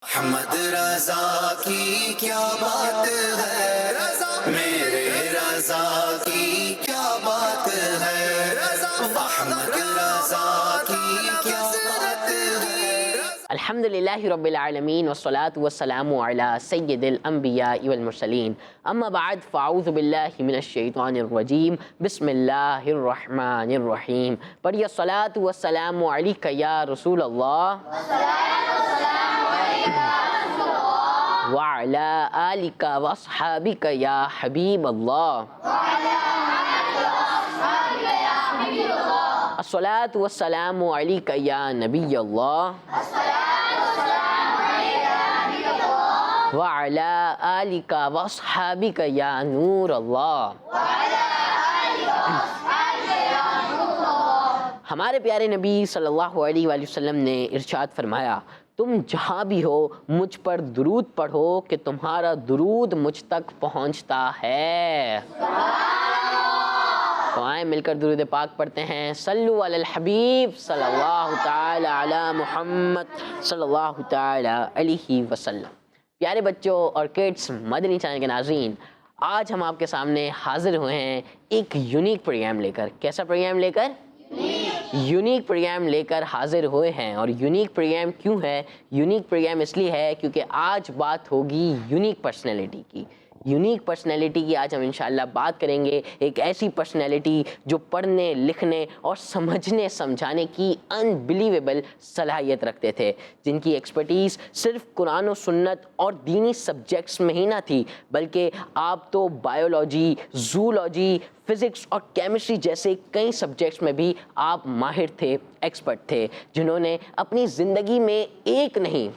محمد رضا کی کیا بات ہے، میرے رضا کی کیا بات ہے، محمد رضا کی کیا بات ہے۔ الحمدللہ رب العالمین والصلاة والسلام علی سید الانبیاء والمرسلین، اما بعد فاعوذ باللہ من الشیطان الرجیم، بسم اللہ الرحمن الرحیم۔ پڑھیے الصلاة والسلام علیک یا رسول اللہ وعلی آلک واصحابک یا حبیب اللہ۔ الصلاة والسلام علیک یا نبی اللہ وعلی آلک واصحابک یا نور اللہ۔ ہمارے پیارے نبی صلی اللہ علیہ وآلہ وسلم نے ارشاد فرمایا، تم جہاں بھی ہو مجھ پر درود پڑھو کہ تمہارا درود مجھ تک پہنچتا ہے۔ تو آئیں مل کر درود پاک پڑھتے ہیں۔ صلو علی الحبیب صلی اللہ تعالی علی محمد صلی اللہ تعالی علیہ وسلم۔ پیارے بچوں اور کڈس، مدنی چینل کے ناظرین، آج ہم آپ کے سامنے حاضر ہوئے ہیں ایک یونیک پروگرام لے کر۔ کیسا پروگرام لے کر؟ یونیک پروگرام لے کر حاضر ہوئے ہیں۔ اور یونیک پروگرام کیوں ہے؟ یونیک پروگرام اس لیے ہے کیونکہ آج بات ہوگی یونیک پرسنالٹی کی۔ یونیک پرسنالٹی کی آج ہم انشاءاللہ بات کریں گے، ایک ایسی پرسنالٹی جو پڑھنے لکھنے اور سمجھنے سمجھانے کی انبلیویبل صلاحیت رکھتے تھے، جن کی ایکسپرٹیز صرف قرآن و سنت اور دینی سبجیکٹس میں ہی نہ تھی، بلکہ آپ تو بایولوجی، زولوجی، فزکس اور کیمسٹری جیسے کئی سبجیکٹس میں بھی آپ ماہر تھے، ایکسپرٹ تھے، جنہوں نے اپنی زندگی میں ایک نہیں،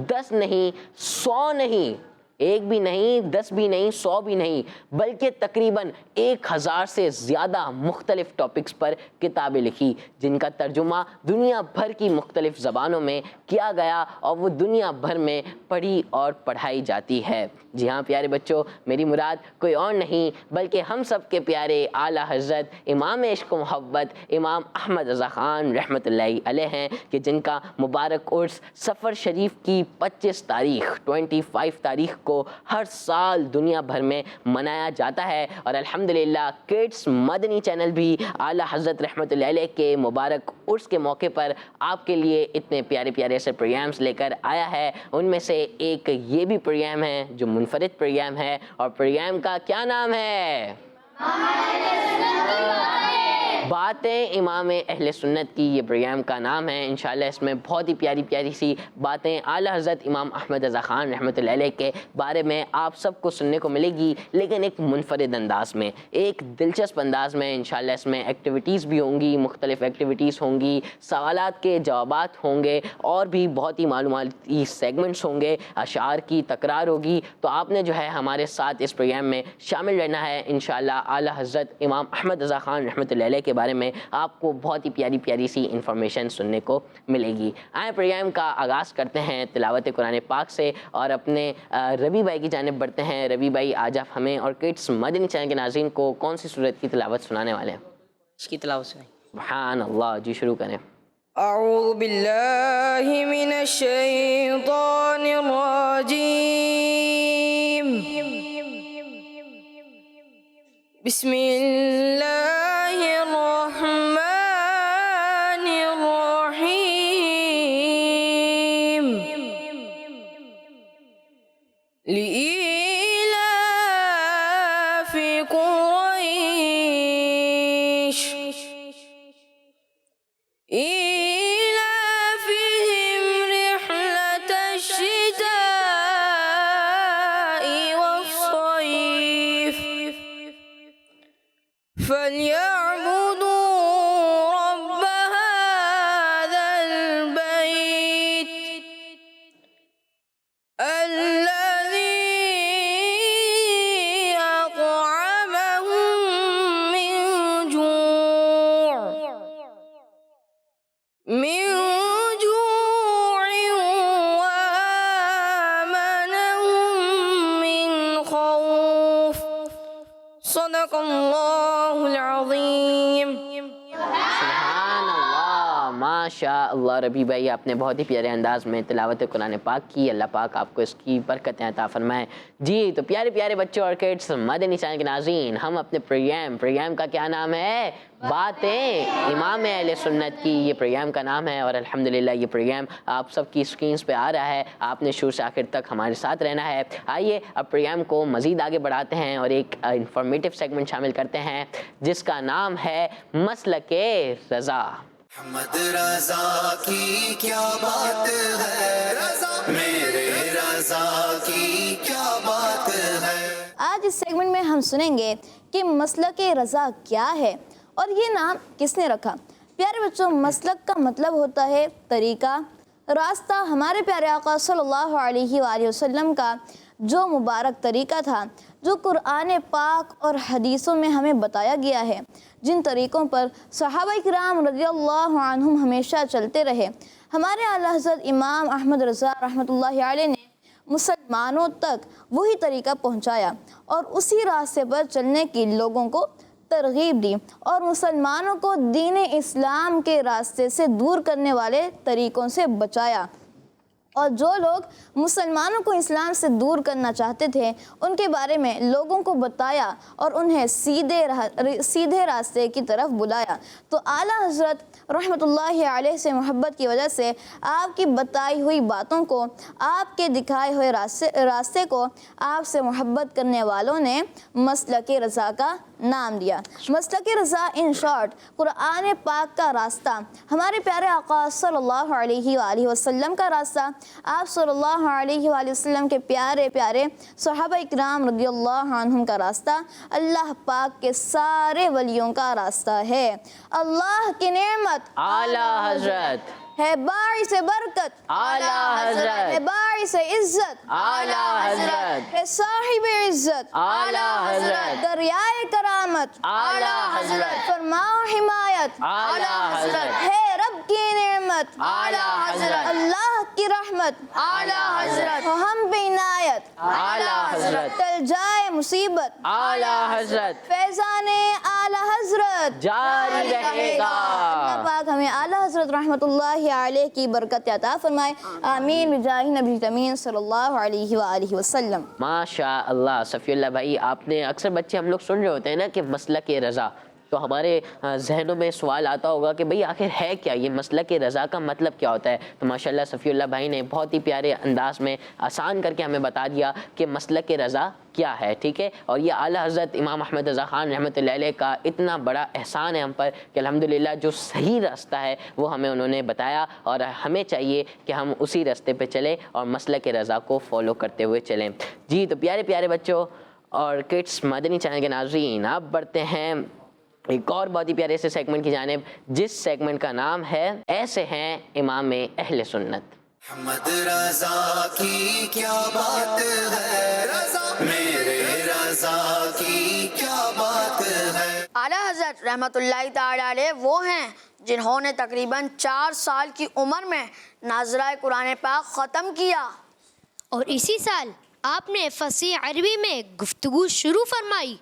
10 نہیں، 100 نہیں، ایک بھی نہیں، 10 بھی نہیں، 100 بھی نہیں، بلکہ تقریباً 1000 سے زیادہ مختلف ٹاپکس پر کتابیں لکھی، جن کا ترجمہ دنیا بھر کی مختلف زبانوں میں کیا گیا اور وہ دنیا بھر میں پڑھی اور پڑھائی جاتی ہے۔ جی ہاں پیارے بچوں، میری مراد کوئی اور نہیں بلکہ ہم سب کے پیارے اعلیٰ حضرت امام عشق و محبت امام احمد رضا خان رحمۃ اللہ علیہ ہیں، کہ جن کا مبارک عرس سفر شریف کی 25 تاریخ کو ہر سال دنیا بھر میں منایا جاتا ہے۔ اور الحمدللہ کڈس مدنی چینل بھی اعلیٰ حضرت رحمۃ اللہ علیہ کے مبارک عرس کے موقع پر آپ کے لیے اتنے پیارے پیارے سے پروگرامز لے کر آیا ہے۔ ان میں سے ایک یہ بھی پروگرام ہے جو منفرد پروگرام ہے، اور پروگرام کا کیا نام ہے؟ باتیں امام اہل سنت کی، یہ پروگرام کا نام ہے۔ انشاءاللہ اس میں بہت ہی پیاری پیاری سی باتیں اعلیٰ حضرت امام احمد رضا خان رحمۃ اللہ علیہ کے بارے میں آپ سب کو سننے کو ملے گی، لیکن ایک منفرد انداز میں، ایک دلچسپ انداز میں۔ انشاءاللہ اس میں ایکٹیویٹیز بھی ہوں گی، مختلف ایکٹیویٹیز ہوں گی، سوالات کے جوابات ہوں گے، اور بھی بہت ہی معلوماتی سیگمنٹس ہوں گے، اشعار کی تکرار ہوگی۔ تو آپ نے جو ہے ہمارے ساتھ اس پروگرام میں شامل رہنا ہے۔ انشاءاللہ اعلیٰ حضرت امام احمد رضا خان رحمۃ اللہ علیہ کے بارے میں آپ کو بہت ہی پیاری پیاری سی انفارمیشن سننے کو ملے گی۔ آئیں پروگرام کا آغاز کرتے ہیں تلاوت قرآن پاک سے، اور اپنے ربی بھائی کی جانب بڑھتے ہیں۔ ربی بھائی، آج آپ ہمیں اور کڈس مدنی چینل کے ناظرین کو کون سی سورت کی تلاوت سنانے والے ہیں؟ اس کی تلاوت سے سبحان اللہ، جی شروع کریں۔ اعوذ باللہ من الشیطان الرجیم، بسم اللہ الرحمن الرحیم، لإیلاف قریش إيلافهم رحلة الشتاء والصيف فليعبدوا رب هذا البيت الذي أطعمهم من جوع وآمنهم من خوف۔ صدق اللہ العظیم۔ سبحان اللہ، ماشاء اللہ ربی بھائی، آپ نے بہت ہی پیارے انداز میں تلاوت قرآن پاک کی، اللہ پاک آپ کو اس کی برکتیں عطا فرمائیں۔ جی تو پیارے پیارے بچوں اور کڈس، مدنی چینل کے ناظرین، ہم اپنے پروگرام کا کیا نام ہے؟ باتیں امام اہل سنت کی، یہ پروگرام کا نام ہے، اور الحمدللہ یہ پروگرام آپ سب کی اسکرینز پہ آ رہا ہے، آپ نے شروع سے آخر تک ہمارے ساتھ رہنا ہے۔ آئیے اب پروگرام کو مزید آگے بڑھاتے ہیں اور ایک انفارمیٹو سیگمنٹ شامل کرتے ہیں جس کا نام ہے مسلک رضا۔ محمد رضا کی کیا بات ہے، میرے رضا کی کیا بات ہے۔ آج اس سیگمنٹ میں ہم سنیں گے کہ مسلک رضا کیا ہے اور یہ نام کس نے رکھا۔ پیارے بچوں، مسلک کا مطلب ہوتا ہے طریقہ، راستہ۔ ہمارے پیارے آقا صلی اللہ علیہ وآلہ وسلم کا جو مبارک طریقہ تھا، جو قرآن پاک اور حدیثوں میں ہمیں بتایا گیا ہے، جن طریقوں پر صحابہ کرام رضی اللہ عنہم ہمیشہ چلتے رہے، ہمارے اعلیٰ حضرت امام احمد رضا رحمۃ اللہ علیہ نے مسلمانوں تک وہی طریقہ پہنچایا اور اسی راستے پر چلنے کی لوگوں کو ترغیب دی، اور مسلمانوں کو دین اسلام کے راستے سے دور کرنے والے طریقوں سے بچایا۔ اور جو لوگ مسلمانوں کو اسلام سے دور کرنا چاہتے تھے، ان کے بارے میں لوگوں کو بتایا اور انہیں سیدھے راستے کی طرف بلایا۔ تو اعلیٰ حضرت رحمۃ اللہ علیہ سے محبت کی وجہ سے آپ کی بتائی ہوئی باتوں کو، آپ کے دکھائے ہوئے راستے کو، آپ سے محبت کرنے والوں نے مسلک رضا کا نام دیا۔ مسلک رضا ان شارٹ قرآن پاک کا راستہ، ہمارے پیارے آقا صلی اللہ علیہ وآلہ وسلم کا راستہ، آپ صلی اللہ علیہ وآلہ وسلم کے پیارے پیارے صحابہ اکرام رضی اللہ عنہم کا راستہ، اللہ پاک کے سارے ولیوں کا راستہ ہے۔ اللہ کی نعمت اعلیٰ حضرت ہے باعث برکت، اعلیٰ حضرت ہے باعث عزت، اعلیٰ حضرت ہے صاحب عزت، اعلیٰ حضرت دریائے کرامت، اعلیٰ حضرت فرما حمایت، اعلیٰ حضرت ہے رب کی نعمت، اعلیٰ حضرت اللہ کی رحمت، اعلیٰ حضرت ہم پہ عنایت، اعلیٰ حضرت ٹل جائے مصیبت، اعلیٰ حضرت فیضان اعلیٰ حضرت جاری رہے گا۔ اللہ پاک ہمیں اعلیٰ حضرت رحمۃ اللہ علیہ کی برکت عطا فرمائے، آمین بجاہ نبی امین صلی اللہ علیہ وآلہ وسلم۔ ماشاء اللہ صفی اللہ بھائی، آپ نے اکثر بچے ہم لوگ سن رہے ہوتے ہیں نا کہ مسلک رضا، تو ہمارے ذہنوں میں سوال آتا ہوگا کہ بھئی آخر ہے کیا یہ مسلک رضا کا مطلب کیا ہوتا ہے؟ تو ماشاءاللہ صفی اللہ بھائی نے بہت ہی پیارے انداز میں آسان کر کے ہمیں بتا دیا کہ مسلک رضا کیا ہے، ٹھیک ہے؟ اور یہ اعلیٰ حضرت امام احمد رضا خان رحمۃ اللہ علیہ کا اتنا بڑا احسان ہے ہم پر کہ الحمدللہ جو صحیح راستہ ہے وہ ہمیں انہوں نے بتایا، اور ہمیں چاہیے کہ ہم اسی راستے پہ چلیں اور مسلک رضا کو فالو کرتے ہوئے چلیں۔ جی تو پیارے پیارے بچوں اور کڈس مدنی چینل کے ناظرین، اب بڑھتے ہیں ایک اور بہت ہی پیارے سے سیگمنٹ کی جانب، جس سیگمنٹ کا نام ہے ایسے ہیں امام اہل سنت۔ محمد رضا کی کیا بات ہے، میرے رضا کی کیا بات ہے۔ اعلیٰ حضرت رحمۃ اللہ تعالی علیہ وہ ہیں جنہوں نے تقریباً 4 سال کی عمر میں ناظرہ قرآن پاک ختم کیا، اور اسی سال آپ نے فصیح عربی میں گفتگو شروع فرمائی۔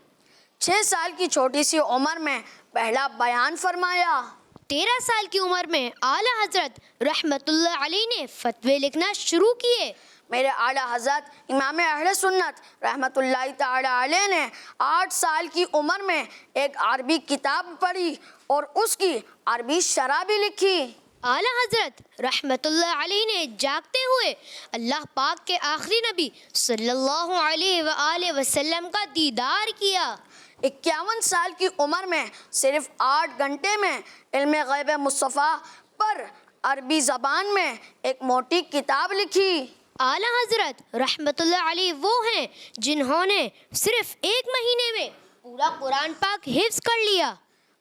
6 سال کی چھوٹی سی عمر میں پہلا بیان فرمایا۔ 13 سال کی عمر میں اعلیٰ حضرت رحمت اللہ علیہ نے فتوے لکھنا شروع کیے۔ میرے اعلیٰ حضرت امام اہل سنت رحمۃ اللہ تعالی علیہ نے 8 سال کی عمر میں ایک عربی کتاب پڑھی اور اس کی عربی شرح بھی لکھی۔ اعلیٰ حضرت رحمت اللہ علیہ نے جاگتے ہوئے اللہ پاک کے آخری نبی صلی اللہ علیہ وآلہ وسلم کا دیدار کیا۔ 51 سال کی عمر میں صرف 8 گھنٹے میں علم غیب مصطفیٰ پر عربی زبان میں ایک موٹی کتاب لکھی۔ اعلیٰ حضرت رحمت اللہ علیہ وہ ہیں جنہوں نے صرف 1 مہینے میں پورا قرآن پاک حفظ کر لیا۔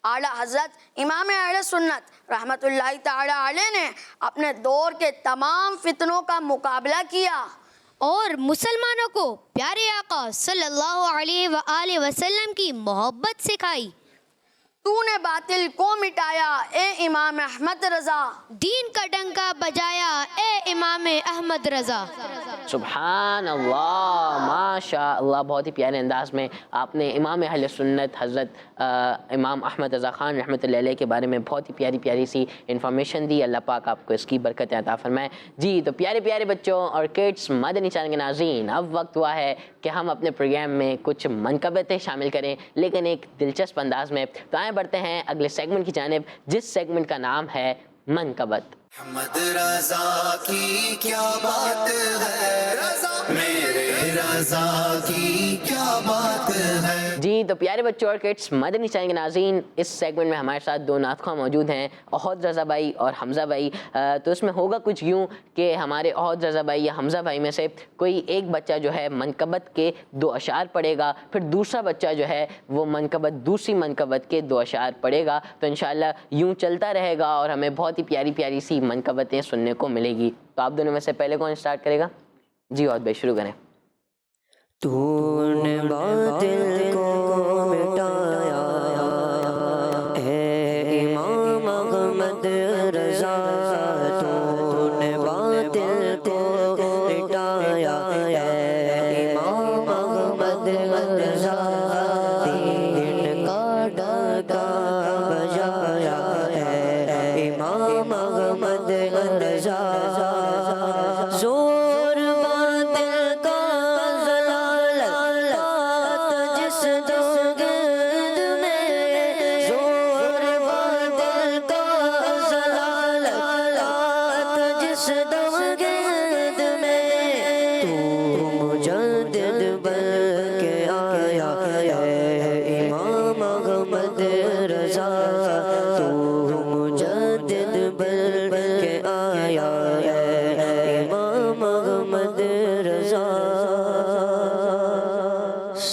اعلیٰ حضرت امام اہل سنت رحمۃ اللہ تعالی علیہ نے اپنے دور کے تمام فتنوں کا مقابلہ کیا اور مسلمانوں کو پیارے آقا صلی اللہ علیہ وآلہ وسلم کی محبت سکھائی۔ تو نے باطل کو مٹایا اے امام احمد رضا. دین کا ڈنکا بجایا اے امام احمد رضا. سبحان اللہ، ماشاء اللہ، بہت ہی پیارے انداز میں آپ نے امام اہل سنت حضرت امام احمد رضا خان رحمۃ اللہ علیہ کے بارے میں بہت ہی پیاری پیاری سی انفارمیشن دی. اللہ پاک آپ کو اس کی برکت عطا فرمائے. جی تو پیارے پیارے بچوں اور کڈس مدنی چینل کے ناظرین، اب وقت ہوا ہے کہ ہم اپنے پروگرام میں کچھ منقبتیں شامل کریں، لیکن ایک دلچسپ انداز میں. تو آئیں بڑھتے ہیں اگلے سیگمنٹ کی جانب، جس سیگمنٹ کا نام ہے منقبت. محمد رضا کی کیا بات ہے، میرے رضا کی کیا بات ہے. جی تو پیارے بچوں اور کڈس مدنی چینل کے ناظرین، اس سیگمنٹ میں ہمارے ساتھ دو نعت خواں موجود ہیں، احد رضا بھائی اور حمزہ بھائی. تو اس میں ہوگا کچھ یوں کہ ہمارے احد رضا بھائی یا حمزہ بھائی میں سے کوئی ایک بچہ جو ہے منقبت کے 2 اشعار پڑھے گا، پھر دوسرا بچہ جو ہے وہ دوسری منقبت کے 2 اشعار پڑھے گا. تو انشاءاللہ یوں چلتا رہے گا اور ہمیں بہت ہی پیاری پیاری سی منقبتیں سننے کو ملے گی. تو آپ دونوں میں سے پہلے کون اسٹارٹ کرے گا؟ جی احد بھائی شروع کریں. تو نے باطل کو مٹایا ہے امام احمد رضا. تو نے باطل کو مٹایا ہے امام احمد رضا. دین کا ڈنکا بجایا ہے امام احمد رضا. زور باطل کا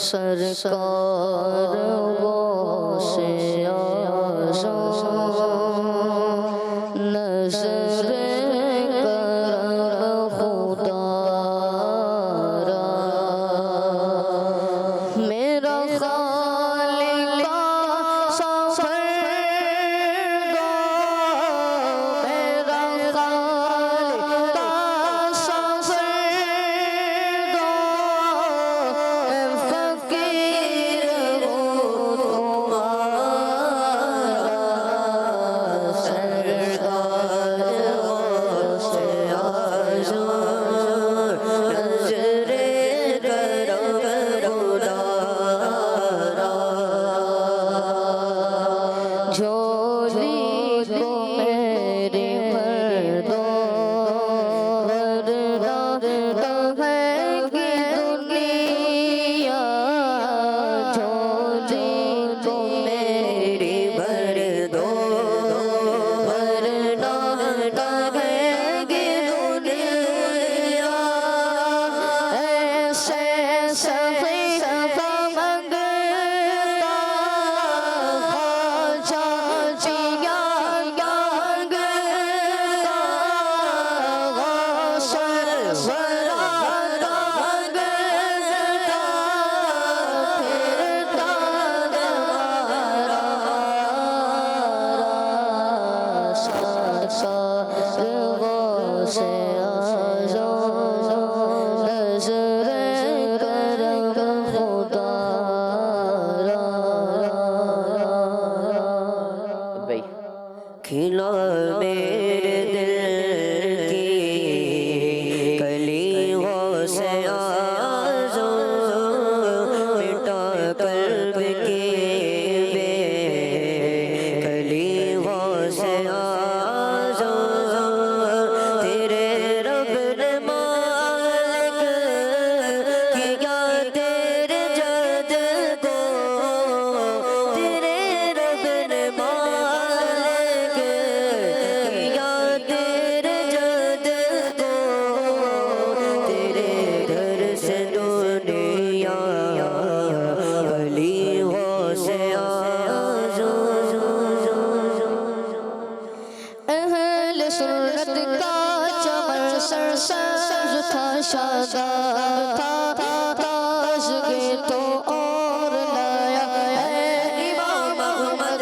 سرکار غوث اعظم نظر کرم خدا را. میرا خالق کا سفر گو، میرا خالق کا سفر گو. کھلا میرے دل کی کلی غوث اعظم، مٹا قلب کی بے کلی غوث اعظم. تیرے رب نے مالک کیا تیرے جد کو، تیرے رب نے مالک کیا تیرے جد کو. تیرے گھر سے دنیا بلی غوث اعظم. اہل سنت کا چمن سرسبز تھا، شاداب تھا تاج کے تو اور لایا ہے امام احمد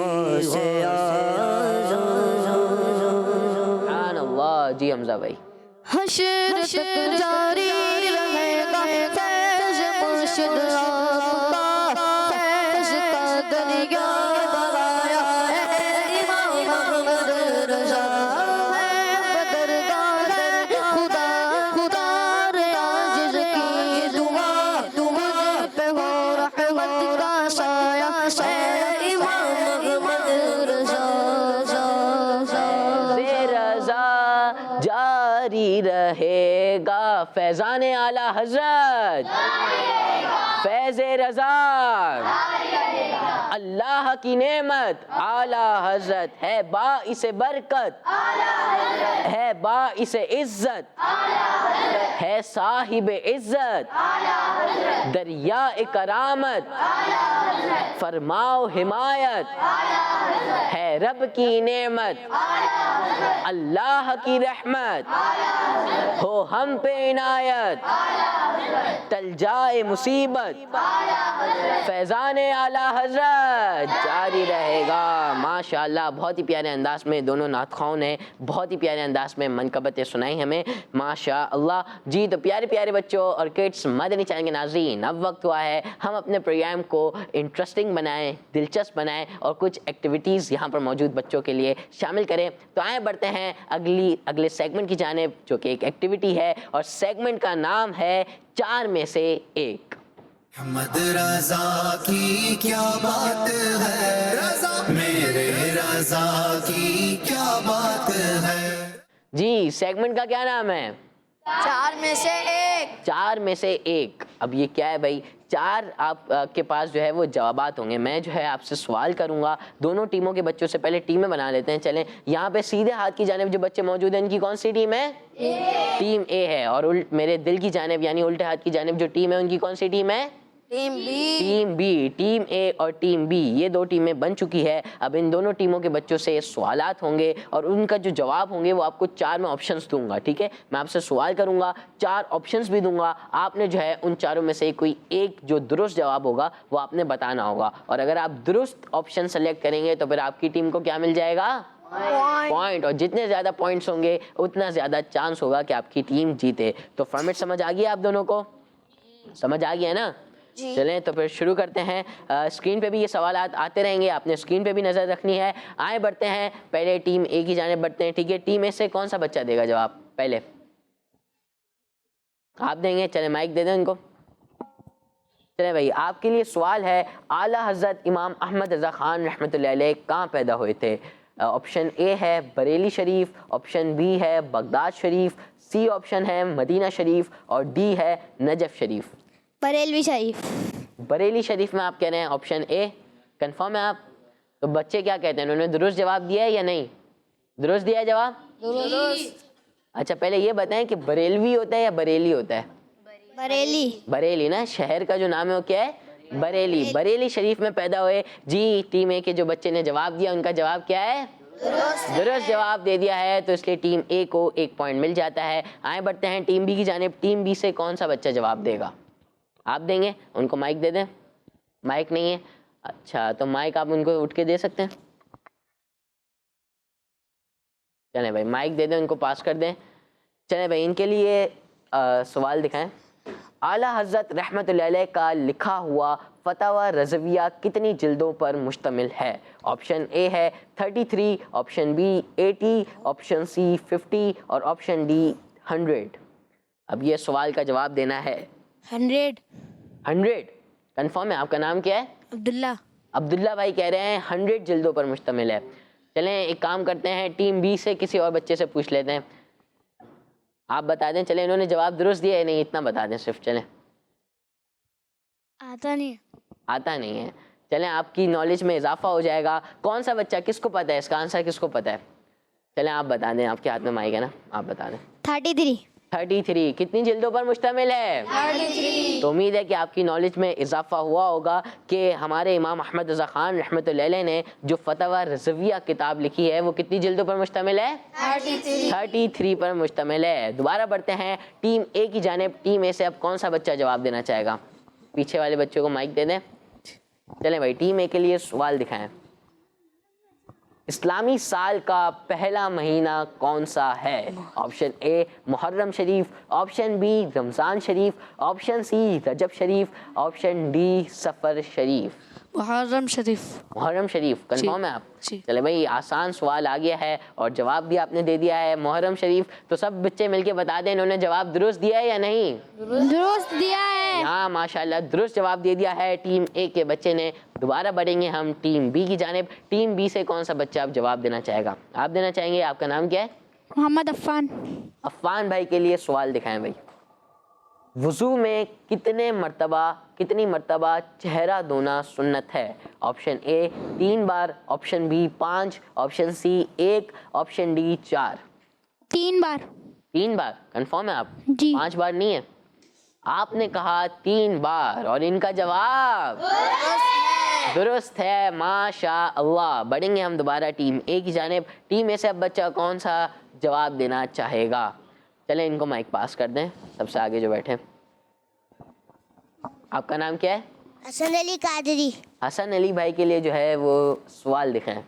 غوث سبحان اللہ. جی حمزہ بھائی. حشر تک جاری رہے گا فیض مرشد آپ کا، فیض کا دریا بہایا اے امام محمد رضا. ہے بدرگاہ خدا خدا عاجز کی دعا، مجھ پہ ہو رحمت کا سایہ اے امام محمد رضا. رضا جاری رہے گا فیضان اعلی حضرت، فیض رضا اللہ کی نعمت اعلی حضرت ہے، باعث برکت ہے، باعث عزت ہے، صاحب عزت دریاء کرامت، فرماؤ حمایت ہے، رب کی نعمت اللہ کی رحمت ہو ہم پہ عنایت، ٹل جائے مصیبت فیضان اعلی حضرت جاری رہے گا. ماشاءاللہ بہت ہی پیارے انداز میں دونوں نعت خواہوں نے بہت ہی پیارے انداز میں منقبتیں سنائی ہمیں ماشاءاللہ. جی تو پیارے پیارے بچوں اور کڈس مدنی چینل کے ناظرین، اب وقت ہوا ہے ہم اپنے پروگرام کو انٹرسٹنگ بنائیں، دلچسپ بنائیں اور کچھ ایکٹیویٹیز یہاں پر موجود بچوں کے لیے شامل کریں. تو آئیں بڑھتے ہیں اگلے سیگمنٹ کی جانب جو کہ ایک ایکٹیویٹی ہے، اور سیگمنٹ کا نام ہے 4 میں سے 1. محمد رضا کی کیا بات ہے، رضا میرے رضا کی کیا بات ہے. جی سیگمنٹ کا کیا نام ہے؟ 4 میں سے 1. 4 میں سے 1. اب یہ کیا ہے بھائی؟ 4 آپ کے پاس جو ہے وہ جوابات ہوں گے. میں جو ہے آپ سے سوال کروں گا، دونوں ٹیموں کے بچوں سے پہلے ٹیمیں بنا لیتے ہیں. چلیں یہاں پہ سیدھے ہاتھ کی جانب جو بچے موجود ہیں ان کی کون سی ٹیم ہے؟ ٹیم اے ہے. اور میرے دل کی جانب یعنی الٹے ہاتھ کی جانب جو ٹیم ہے ان کی کون سی ٹیم ہے؟ Team B. Team B. Team A اور ٹیم بی یہ 2 ٹیمیں بن چکی ہے. اب ان دونوں ٹیموں کے بچوں سے سوالات ہوں گے اور ان کا جو جواب ہوں گے وہ آپ کو 4 میں آپشنز دوں گا. ٹھیک ہے، میں آپ سے سوال کروں گا، 4 آپشنز بھی دوں گا. آپ نے جو ہے ان 4 میں سے کوئی ایک جو درست جواب ہوگا وہ آپ نے بتانا ہوگا. اور اگر آپ درست آپشن سلیکٹ کریں گے تو پھر آپ کی ٹیم کو کیا مل جائے گا؟ پوائنٹ. اور جتنے زیادہ پوائنٹس ہوں گے اتنا زیادہ چانس ہوگا کہ آپ کی ٹیم جیتے. تو فارمیٹ سمجھ آ گیا آپ دونوں کو؟ سمجھ آ گیا نا؟ چلیں تو پھر شروع کرتے ہیں. اسکرین پہ بھی یہ سوالات آتے رہیں گے، آپ نے اسکرین پہ بھی نظر رکھنی ہے. آئے بڑھتے ہیں، پہلے ٹیم اے کی جانب بڑھتے ہیں. ٹھیک ہے، ٹیم اے سے کون سا بچہ دے گا جواب؟ پہلے آپ دیں گے. چلیں مائک دے دیں ان کو. چلیں بھائی آپ کے لیے سوال ہے، اعلیٰ حضرت امام احمد رضا خان رحمۃ اللہ علیہ کہاں پیدا ہوئے تھے؟ آپشن اے ہے بریلی شریف، آپشن بی ہے بغداد شریف، سی آپشن ہے مدینہ شریف اور ڈی ہے نجف شریف. بریلوی شریف. بریلی شریف میں آپ کہہ رہے ہیں آپشن اے. کنفرم ہے آپ؟ تو بچے کیا کہتے ہیں، انہوں نے درست جواب دیا ہے یا نہیں؟ درست دیا ہے جواب؟ درست. اچھا پہلے یہ بتائیں کہ بریلوی ہوتا ہے یا بریلی ہوتا ہے؟ بریلی. بریلی نا، شہر کا جو نام ہے وہ کیا ہے؟ بریلی. بریلی شریف میں پیدا ہوئے. جی ٹیم اے کے جو بچے نے جواب دیا ان کا جواب کیا ہے؟ درست جواب دے دیا ہے. تو اس لیے ٹیم اے کو 1 پوائنٹ مل جاتا ہے. آئیں بڑھتے ہیں ٹیم بی کی جانب. ٹیم بی سے کون سا بچہ جواب دے گا؟ آپ دیں گے؟ ان کو مائک دے دیں. مائک نہیں ہے؟ اچھا تو مائک آپ ان کو اٹھ کے دے سکتے ہیں. چلیں بھائی مائک دے دیں، ان کو پاس کر دیں. چلیں بھائی ان کے لیے سوال دکھائیں. اعلیٰ حضرت رحمۃ اللہ علیہ کا لکھا ہوا فتاوی رضویہ کتنی جلدوں پر مشتمل ہے؟ آپشن اے ہے 33، آپشن بی 80، آپشن سی 50 اور آپشن ڈی 100. اب یہ سوال کا جواب دینا ہے. 100 کنفرم ہے؟ آپ کا نام کیا ہے؟ عبداللہ. عبداللہ بھائی کہہ رہے ہیں 100 جلدوں پر مشتمل ہے. چلیں ایک کام کرتے ہیں، ٹیم بی سے کسی اور بچے سے پوچھ لیتے ہیں. آپ بتا دیں. چلیں انہوں نے جواب درست دیا ہے نہیں اتنا بتا دیں صرف. چلیں آتا نہیں ہے. چلیں آپ کی نالج میں اضافہ ہو جائے گا. کون سا بچہ، کس کو پتہ ہے اس کا آنسر، کس کو پتہ ہے؟ چلیں آپ بتا دیں، آپ کے ہاتھ میں مائک ہے نا، آپ بتا دیں. 33 کتنی جلدوں پر مشتمل ہے؟ 33. تو امید ہے کہ آپ کی نالج میں اضافہ ہوا ہوگا کہ ہمارے امام احمد رضا خان رحمۃ اللہ علیہ نے جو فتاوی رضویہ کتاب لکھی ہے وہ کتنی جلدوں پر مشتمل ہے؟ 33 پر مشتمل ہے. دوبارہ بڑھتے ہیں ٹیم اے کی جانب. ٹیم اے سے اب کون سا بچہ جواب دینا چاہے گا؟ پیچھے والے بچوں کو مائک دے دیں. چلیں بھائی ٹیم اے کے لیے سوال دکھائیں. اسلامی سال کا پہلا مہینہ کون سا ہے؟ آپشن اے محرم شریف، آپشن بی رمضان شریف، آپشن سی رجب شریف، آپشن ڈی سفر شریف۔ محرم شریف۔ محرم شریف کنفرم ہے آپ؟ جی۔ چلے بھائی آسان سوال آ گیا ہے اور جواب بھی آپ نے دے دیا ہے محرم شریف، تو سب بچے مل کے بتا دیں انہوں نے جواب درست دیا ہے یا نہیں؟ درست دیا ہے۔ ہاں ماشاءاللہ درست جواب دے دیا ہے ٹیم اے کے بچے نے۔ دوبارہ بڑھیں گے ہم ٹیم بی کی جانب۔ ٹیم بی سے کون سا بچہ اب جواب دینا چاہے گا؟ آپ دینا چاہیں گے، آپ کا نام کیا ہے؟ محمد عفان۔ عفان بھائی کے لیے سوال دکھائیں بھائی۔ وضو میں کتنی مرتبہ چہرہ دھونا سنت ہے؟ آپشن اے 3 بار، option B 5، option C 1، option D 4۔ 3 بار۔ 3 بار کنفرم ہے آپ؟ جی۔ 5 بار نہیں ہے؟ آپ نے کہا 3 بار اور ان کا جواب درست ہے، ماشاء اللہ۔ بڑھیں گے ہم دوبارہ ٹیم اے کی جانب۔ ٹیم اے سے اب بچہ کون سا جواب دینا چاہے گا؟ چلیں ان کو مائک پاس کر دیں، سب سے آگے جو بیٹھے۔ آپ کا نام کیا ہے؟ حسن علی قادری۔ حسن علی بھائی کے لیے جو ہے وہ سوال دکھائیں۔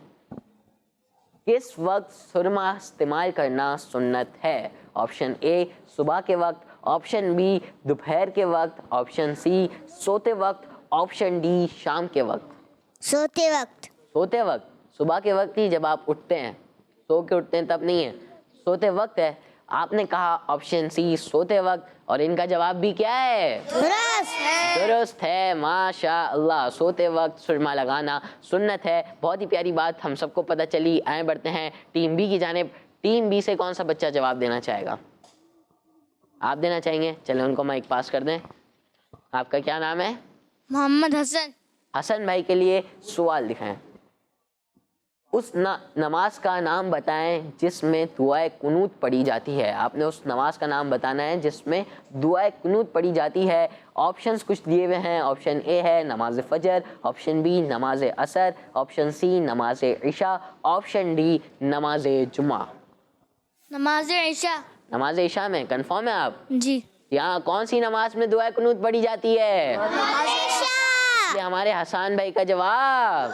کس وقت سرما استعمال کرنا سنت ہے؟ آپشن اے صبح کے وقت، آپشن بی دوپہر کے وقت، آپشن سی سوتے وقت، آپشن ڈی شام کے وقت۔ سوتے وقت۔ سوتے وقت، صبح کے وقت ہی جب آپ اٹھتے ہیں، سو کے اٹھتے ہیں تب نہیں ہے، سوتے وقت ہے۔ آپ نے کہا آپشن سی سوتے وقت اور ان کا جواب بھی کیا ہے؟ درست ہے، ماشاء اللہ۔ سوتے وقت سرما لگانا سنت ہے۔ بہت ہی پیاری بات ہم سب کو پتہ چلی۔ آئیں بڑھتے ہیں ٹیم بی کی جانب۔ ٹیم بی سے کون سا بچہ جواب دینا چاہے گا؟ آپ دینا چاہیں گے؟ چلیں ان کو مائک پاس کر دیں۔ آپ کا کیا نام ہے؟ محمد حسن۔ حسن بھائی کے لیے سوال دکھائیں۔ اس نماز کا نام بتائیں جس میں دعائے قنوت پڑھی جاتی ہے۔ آپ نے اس نماز کا نام بتانا ہے جس میں دعائے قنوت پڑھی جاتی ہے۔ آپشنز کچھ دیے ہوئے ہیں۔ آپشن اے ہے نماز فجر، آپشن بی نماز عصر، آپشن سی نماز عشاء، آپشن ڈی نماز جمعہ۔ نماز عشاء۔ نماز عشاء میں کنفرم ہے آپ؟ جی۔ یہاں کون سی نماز میں دعائے قنوت پڑھی جاتی ہے؟ یہ ہمارے حسان بھائی کا جواب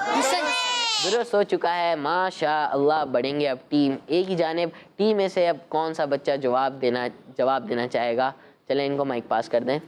درست ہو چکا ہے، ماشاء اللہ۔ بڑھیں گے اب ٹیم اے کی جانب۔ ٹیم اے سے اب کون سا بچہ جواب دینا چاہے گا؟ چلیں ان کو مائک پاس کر دیں۔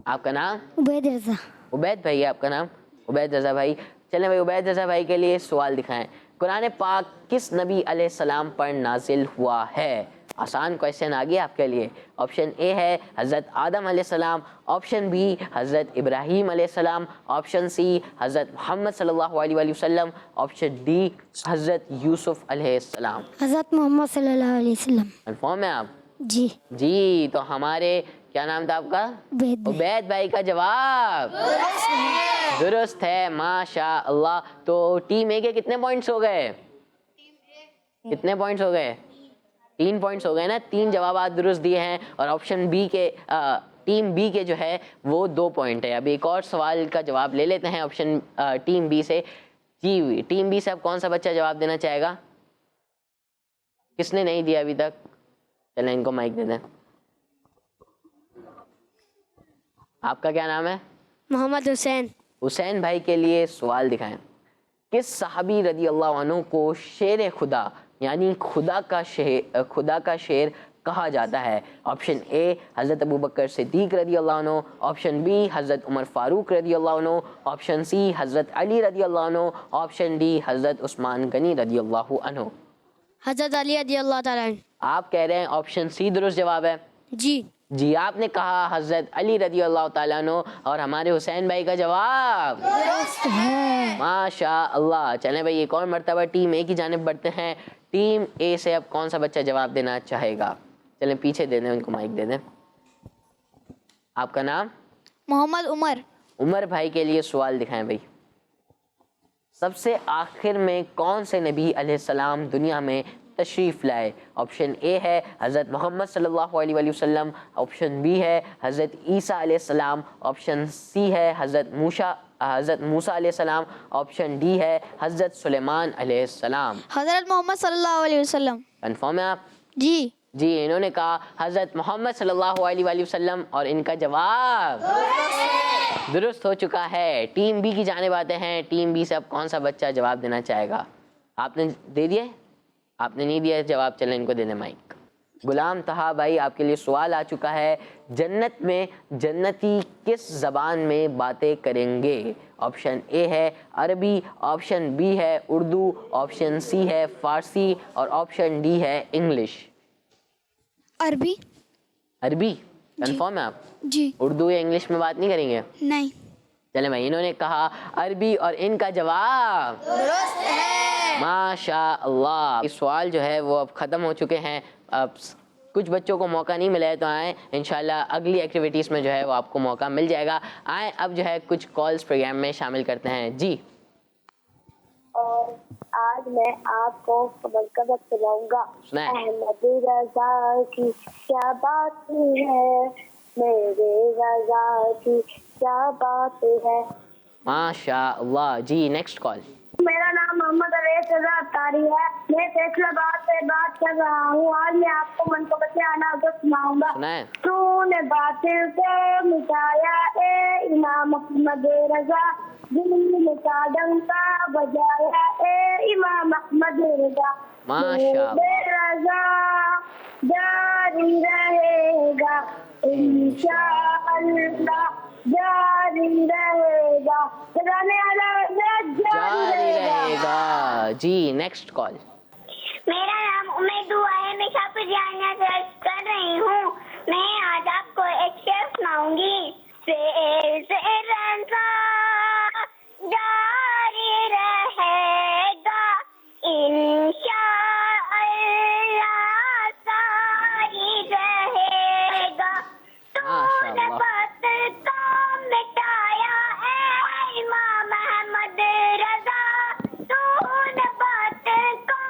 آپ کا نام؟ عبید رضا۔ عبید بھائی، آپ کا نام؟ عبید رضا بھائی۔ چلیں بھائی عبید رضا بھائی کے لیے سوال دکھائیں۔ قرآن پاک کس نبی علیہ السلام پر نازل ہوا ہے؟ آسان کویشچن آ گیا آپ کے لیے۔ آپشن اے ہے حضرت آدم علیہ السلام، آپشن بی حضرت ابراہیم علیہ السلام، آپشن سی حضرت محمد صلی اللہ علیہ وآلہ وسلم، آپشن ڈی حضرت یوسف علیہ السلام۔ حضرت محمد صلی اللہ علیہ وسلم۔ کنفرم ہے آپ؟ جی۔ جی، تو ہمارے کیا نام تھا آپ کا؟ عبید بھائی کا جواب درست ہے، ماشاء اللہ۔ تو ٹیم اے کے کتنے پوائنٹس ہو گئے؟ کتنے پوائنٹس ہو گئے؟ 3 پوائنٹس ہو گئے نا۔ 3 جوابات درست دیے ہیں اور آپشن بی کے ٹیم بی کے جو ہے وہ 2 پوائنٹ ہے۔ اب ایک اور سوال کا جواب لے لیتے ہیں آپشن ٹیم بی سے۔ جی ٹیم بی سے اب کون سا بچہ جواب دینا چاہے گا؟ کس نے نہیں دیا ابھی تک؟ چلیں ان کو مائک دے دیں۔ آپ کا کیا نام ہے؟ محمد حسین۔ حسین بھائی کے لیے سوال دکھائیں۔ کس صحابی رضی اللہ عنہ کو شیر خدا یعنی خدا کا شیر کہا جاتا ہے؟ آپشن اے حضرت ابوبکر صدیق رضی اللہ عنہ، آپشن بی حضرت عمر فاروق رضی اللہ عنہ، آپشن سی حضرت علی رضی اللہ عنہ، آپشن ڈی حضرت عثمان غنی رضی اللہ عنہ۔ حضرت علی رضی اللہ تعالیٰ عنہ۔ آپ کہہ رہے ہیں آپشن سی درست جواب ہے؟ جی۔ جی آپ نے کہا حضرت علی رضی اللہ تعالیٰ عنہ اور ہمارے حسین بھائی کا جواب ماشاء اللہ۔ چلیں بھائی ایک اور مرتبہ ٹیم اے کی جانب بڑھتے ہیں۔ ٹیم اے سے اب کون سا بچہ جواب دینا چاہے گا؟ چلیں پیچھے دے دیں ان کو مائک دے دیں۔ آپ کا نام؟ محمد عمر۔ عمر بھائی کے لیے سوال دکھائیں بھائی۔ سب سے آخر میں کون سے نبی علیہ السلام دنیا میں تشریف لائے؟ آپشن اے ہے حضرت محمد صلی اللہ علیہ وآلہ وسلم، آپشن بی ہے حضرت عیسیٰ علیہ السلام، آپشن سی ہے حضرت موسیٰ علیہ السلام، آپشن ڈی ہے حضرت سلیمان علیہ السلام۔ حضرت محمد صلی اللہ علیہ وسلم۔ کنفرم ہے آپ؟ جی۔ جی انہوں نے کہا حضرت محمد صلی اللہ علیہ وآلہ وسلم اور ان کا جواب درست ہو چکا ہے. ٹیم بی کی جانب آتے ہیں. ٹیم بی سے اب کون سا بچہ جواب دینا چاہے گا؟ آپ نے دے دیا ہے؟ آپ نے نہیں دیا جواب، چلیں ان کو دے دیں مائک. غلام طہا بھائی آپ کے لیے سوال آ چکا ہے. جنت میں جنتی کس زبان میں باتیں کریں گے؟ آپشن اے ہے عربی، آپشن بی ہے اردو، آپشن سی ہے فارسی اور آپشن ڈی ہے انگلش. عربی. عربی کنفرم ہے آپ؟ جی. اردو یا انگلش میں بات نہیں کریں گے؟ نہیں. چلے بھائی، انہوں نے کہا عربی اور ان کا جواب درست ہے. ماشاء اللہ. اس سوال جو ہے وہ اب ختم ہو چکے ہیں. اب کچھ بچوں کو موقع نہیں ملا ہے تو آئیں انشاءاللہ اگلی ایکٹیویٹیز میں جو ہے وہ آپ کو موقع مل جائے گا. آئیں اب جو ہے کچھ کالز پروگرام میں شامل کرتے ہیں. جی. اور آج میں آپ کو خبر کا وقت سناؤں گا. سنائیں. احمد رضا کی کیا بات ہے، میرے رضا کی کیا بات ہے. ماشاء اللہ. جی نیکسٹ کال. میرا نام محمد اویس رضا اطاری ہے. میں فیصلہ آباد سے بات کر رہا ہوں. آج میں آپ کو منقبت آنا سناؤں گا. سنائیں. تو نے باطل کو مٹایا اے امام احمد رضا، دل کا ڈنکا بجایا اے امام احمد رضا. ماشاء اللہ. رضا جاری رہے گا انشاءاللہ، جاری رہے گا. جاری رہے گا. جی نیکسٹ کال. میرا نام امید ہوا ہے. میں شاپر جانیا درج کر رہی ہوں. میں آج آپ کو ایک شعر سناؤں گی. رضا جاری رہے گا انشاءاللہ، جاری رہے گا. تو نے باطل کو مٹایا اے امام احمد رضا، تو نے باطل کو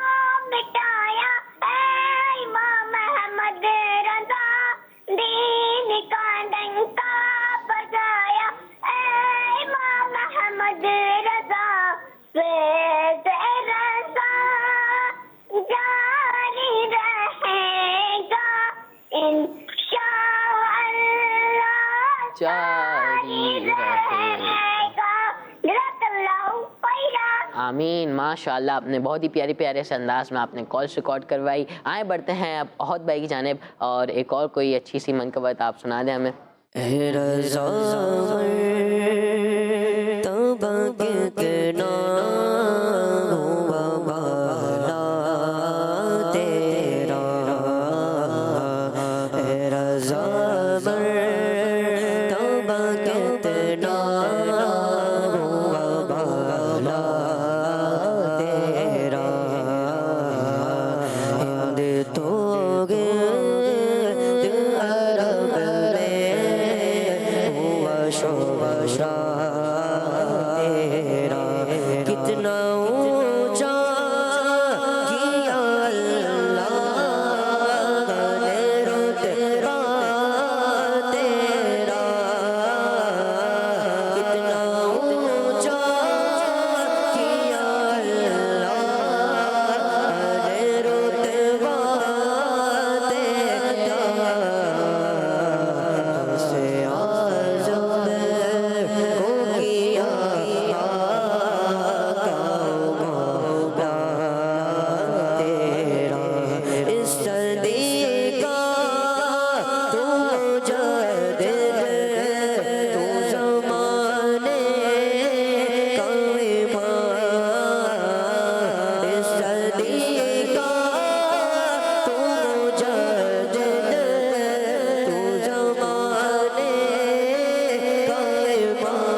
مٹایا اے امام احمد رضا. دین کا ڈنکا بجایا اے امام احمد رضا. فیض رضا جاری رہے گا انشاءاللہ، جاری رہے گا. جزاک اللہ خیرا. آمین. ماشاء اللہ. آپ نے بہت ہی پیارے پیارے سے انداز میں آپ نے کالس ریکارڈ کروائی. آئیں بڑھتے ہیں اب عہد بھائی کی جانب اور ایک اور کوئی اچھی سی منقبت آپ سنا دیں ہمیں. اے رضا توبہ کتنا ہوا بالا تیرا. اے رضا توبہ کتنا ہوا بالا تیرا. ہند تو گرد عرب میں ہوا شوشا تیرا. کتنا اونچا کیا اللہ نے رتبہ تیرا. کتنا اونچا کیا اللہ نے رتبہ تیرا. سے اعظم کو کیا مولا تیرا. اس صدی کا تو مجدد، تو زمانے کا امام. اس صدی کا تو مجدد، تو زمانے کا امام.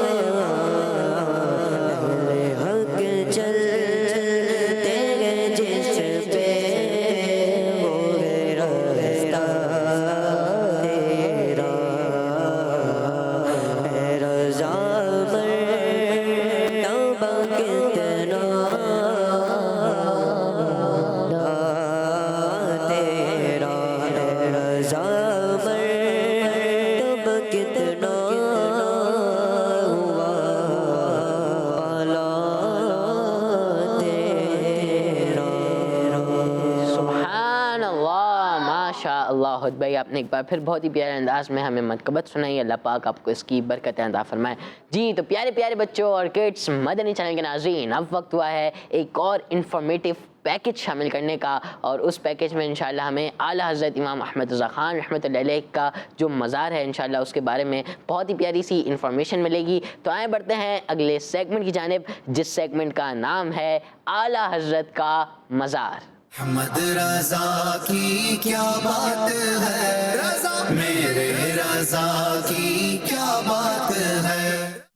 اہل حق چلتے ہیں جس پہ وہ ہے راستہ تیرا. اے رضا توبہ کتنا تیرا. اے رضا توبہ کتنا ہوا بالا تیرا. سبحان اللہ. ماشاء اللہ بھائی آپ نے ایک بار پھر بہت ہی پیارے انداز میں ہمیں منقبت سنائی. اللہ پاک آپ کو اس کی برکت عطا فرمائے. جی تو پیارے پیارے بچوں اور کڈس مدنی چینل کے ناظرین، اب وقت ہوا ہے ایک اور انفارمیٹیو پیکج شامل کرنے کا، اور اس پیکج میں انشاءاللہ ہمیں اعلیٰ حضرت امام احمد رضا خان رحمۃ اللہ علیہ کا جو مزار ہے انشاءاللہ اس کے بارے میں بہت ہی پیاری سی انفارمیشن ملے گی. تو آئیں بڑھتے ہیں اگلے سیگمنٹ کی جانب، جس سیگمنٹ کا نام ہے اعلیٰ حضرت کا مزار. احمد رضا کی کیا بات ہے، رضا میرے رضا کی کیا بات ہے.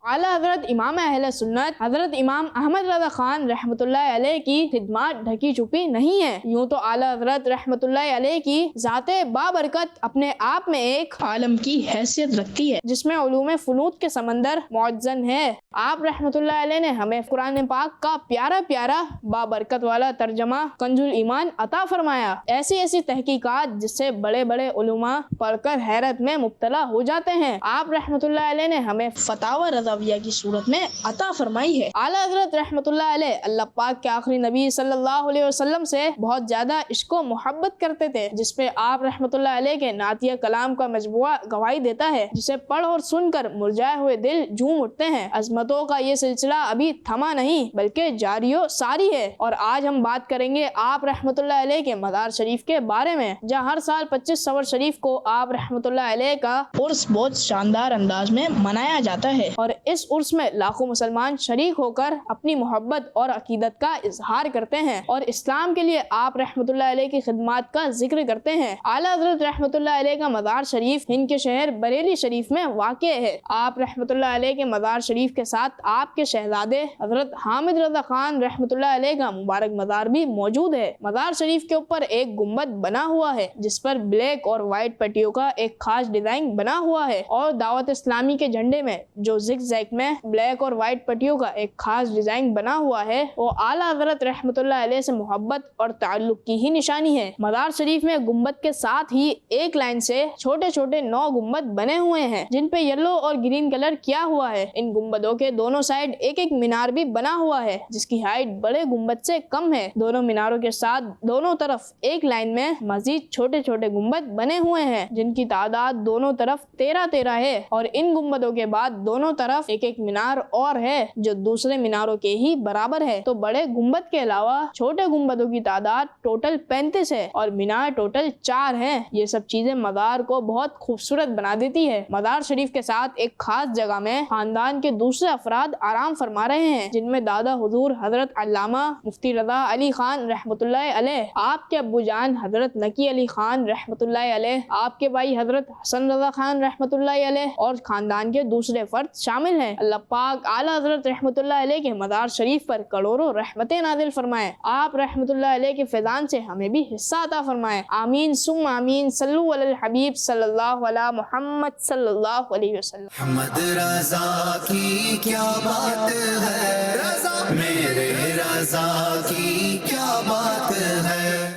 اعلیٰ حضرت امام اہل سنت حضرت امام احمد رضا خان رحمۃ اللہ علیہ کی خدمات ڈھکی چھپی نہیں ہیں. یوں تو اعلیٰ حضرت رحمۃ اللہ علیہ کی ذات بابرکت اپنے آپ میں ایک عالم کی حیثیت رکھتی ہے، جس میں علوم فنون کے سمندر معجزن ہے. آپ رحمۃ اللہ علیہ نے ہمیں قرآن پاک کا پیارا پیارا بابرکت والا ترجمہ کنز الایمان عطا فرمایا. ایسی ایسی تحقیقات جس سے بڑے بڑے علماء پڑھ کر حیرت میں مبتلا ہو جاتے ہیں، آپ رحمۃ اللہ علیہ نے ہمیں فتاوی رضویہ کی صورت میں عطا فرمائی ہے. اعلیٰ حضرت رحمۃ اللہ علیہ اللہ پاک کے آخری نبی صلی اللہ علیہ وسلم سے بہت زیادہ عشق و محبت کرتے تھے، جس پہ آپ رحمۃ اللہ علیہ کے نعتیہ کلام کا مجموعہ گواہی دیتا ہے، جسے پڑھ اور سن کر مرجائے ہوئے دل جھوم اٹھتے ہیں. عظمتوں کا یہ سلسلہ ابھی تھما نہیں بلکہ جاری و ساری ہے. اور آج ہم بات کریں گے آپ رحمۃ اللہ علیہ کے مزار شریف کے بارے میں، جہاں ہر سال 25 صفر شریف کو آپ رحمۃ اللہ علیہ کا عرس بہت شاندار انداز میں منایا جاتا ہے. اور اس عرس میں لاکھوں مسلمان شریک ہو کر اپنی محبت اور عقیدت کا اظہار کرتے ہیں اور اسلام کے لیے آپ رحمۃ اللہ علیہ کی خدمات کا ذکر کرتے ہیں. اعلیٰ حضرت رحمۃ اللہ علیہ کا مزار شریف ہند کے شہر بریلی شریف میں واقع ہے. آپ رحمۃ اللہ علیہ کے مزار شریف کے ساتھ آپ کے شہزادے حضرت حامد رضا خان رحمۃ اللہ علیہ کا مبارک مزار بھی موجود ہے. مزار شریف کے اوپر ایک گنبد بنا ہوا ہے جس پر بلیک اور وائٹ پٹیوں کا ایک خاص ڈیزائن بنا ہوا ہے، اور دعوت اسلامی کے جھنڈے میں جو زگ زیگ میں بلیک اور وائٹ پٹیوں کا ایک خاص ڈیزائن بنا ہوا ہے وہ اعلیٰ حضرت رحمۃ اللہ علیہ سے محبت اور تعلق کی ہی نشانی ہے. مزار شریف میں گنبد کے ساتھ ہی ایک لائن سے چھوٹے چھوٹے 9 گنبد بنے ہوئے ہیں جن پہ یلو اور گرین کلر کیا ہوا ہے. ان گنبدوں کے دونوں سائڈ ایک ایک مینار بھی بنا ہوا ہے جس کی ہائٹ بڑے گنبد سے کم ہے. دونوں میناروں کے ساتھ دونوں طرف ایک لائن میں مزید چھوٹے چھوٹے گنبد بنے ہوئے ہیں جن کی تعداد دونوں طرف 13 ہے، اور ان گنبدوں کے بعد دونوں طرف ایک ایک مینار اور ہے جو دوسرے میناروں کے ہی برابر ہے. تو بڑے گنبد کے علاوہ چھوٹے گنبدوں کی تعداد ٹوٹل 35 ہے اور مینار ٹوٹل 4 ہیں. یہ سب چیزیں مزار کو بہت خوبصورت بنا دیتی ہے. مزار شریف کے ساتھ ایک خاص جگہ میں خاندان کے دوسرے افراد آرام فرما رہے ہیں، جن میں دادا حضور حضرت علامہ مفتی رضا علی خان رحمۃ اللہ علیہ، آپ کے ابو جان حضرت نقی علی خان رحمۃ اللہ علیہ، آپ کے بھائی حضرت حسن رضا خان رحمۃ اللہ علیہ اور خاندان کے دوسرے فرد شامل ہیں. اللہ پاک اعلیٰ حضرت رحمۃ اللہ علیہ کے مزار شریف پر کروڑوں رحمتیں نازل فرمائے. آپ رحمۃ اللہ علیہ کے فیضان سے ہمیں بھی حصہ عطا فرمائے. آمین ثم آمین. صلو علی الحبیب صلی اللہ علی محمد صلی اللہ علیہ وسلم. احمد رضا کی کیا بات ہے، رضا میرے رضا کی کیا بات ہے.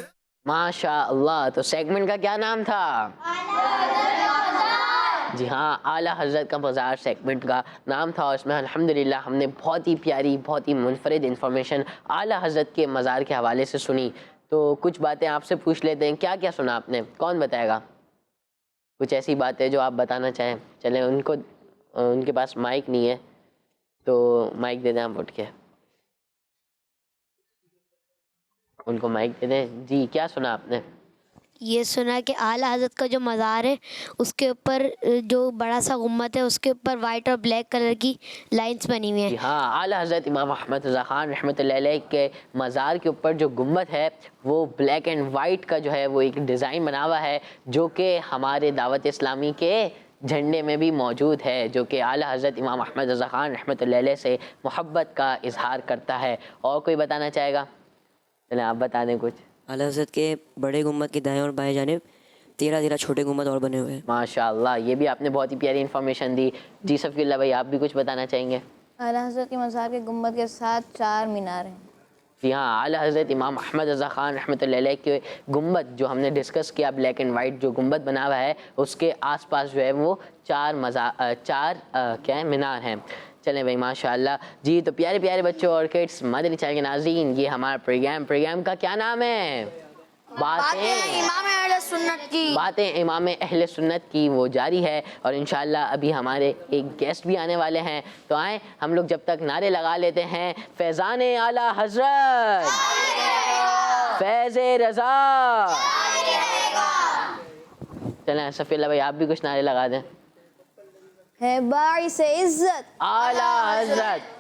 ماشاء اللہ. تو سیگمنٹ کا کیا نام تھا؟ جی ہاں، اعلیٰ حضرت کا مزار سیگمنٹ کا نام تھا، اور اس میں الحمدللہ ہم نے بہت ہی پیاری بہت ہی منفرد انفارمیشن اعلیٰ حضرت کے مزار کے حوالے سے سنی. تو کچھ باتیں آپ سے پوچھ لیتے ہیں. کیا کیا سنا آپ نے؟ کون بتائے گا؟ کچھ ایسی باتیں جو آپ بتانا چاہیں. چلیں ان کے پاس مائک نہیں ہے تو مائک دے دیں آپ اٹھ کے. ان کو مائک دے دیں. جی کیا سنا آپ نے؟ یہ سنا کہ اعلیٰ حضرت کا جو مزار ہے اس کے اوپر جو بڑا سا گنبد ہے اس کے اوپر وائٹ اور بلیک کلر کی لائنز بنی ہوئی ہیں. جی ہاں، اعلیٰ حضرت امام احمد رضا خان رحمۃ اللہ علیہ کے مزار کے اوپر جو گنبد ہے وہ بلیک اینڈ وائٹ کا جو ہے وہ ایک ڈیزائن بنا ہوا ہے جو کہ ہمارے دعوت اسلامی کے جھنڈے میں بھی موجود ہے، جو کہ اعلیٰ حضرت امام احمد رضا خان رحمۃ اللہ علیہ سے محبت کا اظہار کرتا ہے. اور کوئی بتانا چاہے گا؟ چلیں آپ بتا دیں کچھ. اعلیٰ حضرت کے بڑے گنبد کی دائیں اور بائیں جانب 13 چھوٹے گنبد اور بنے ہوئے ہیں. ماشاء اللہ، یہ بھی آپ نے بہت ہی پیاری انفارمیشن دی. جی صفی اللہ بھائی آپ بھی کچھ بتانا چاہیں گے؟ اعلیٰ حضرت کے مزار کے گنبد کے ساتھ 4 مینار ہیں. جی ہاں، اعلیٰ حضرت امام احمد رضا خان رحمۃ اللہ علیہ کے گنبد جو ہم نے ڈسکس کیا بلیک اینڈ وائٹ جو گنبد بنا ہوا ہے اس کے آس پاس جو ہے وہ 4 مینار ہیں. چلیں بھائی ماشاء اللہ. جی تو پیارے پیارے بچوں اور کڈس مدنی چینل کے ناظرین، یہ ہمارا پروگرام کا کیا نام ہے؟ باتیں امام اہل سنت کی باتیں امام اہل سنت کی وہ جاری ہے، اور انشاءاللہ ابھی ہمارے ایک گیسٹ بھی آنے والے ہیں، تو آئیں ہم لوگ جب تک نعرے لگا لیتے ہیں فیضان اعلیٰ حضرت، فیض رضا. چلیں صفی اللہ بھائی آپ بھی کچھ نعرے لگا دیں. ہے باعث عزت اعلیٰ حضرت،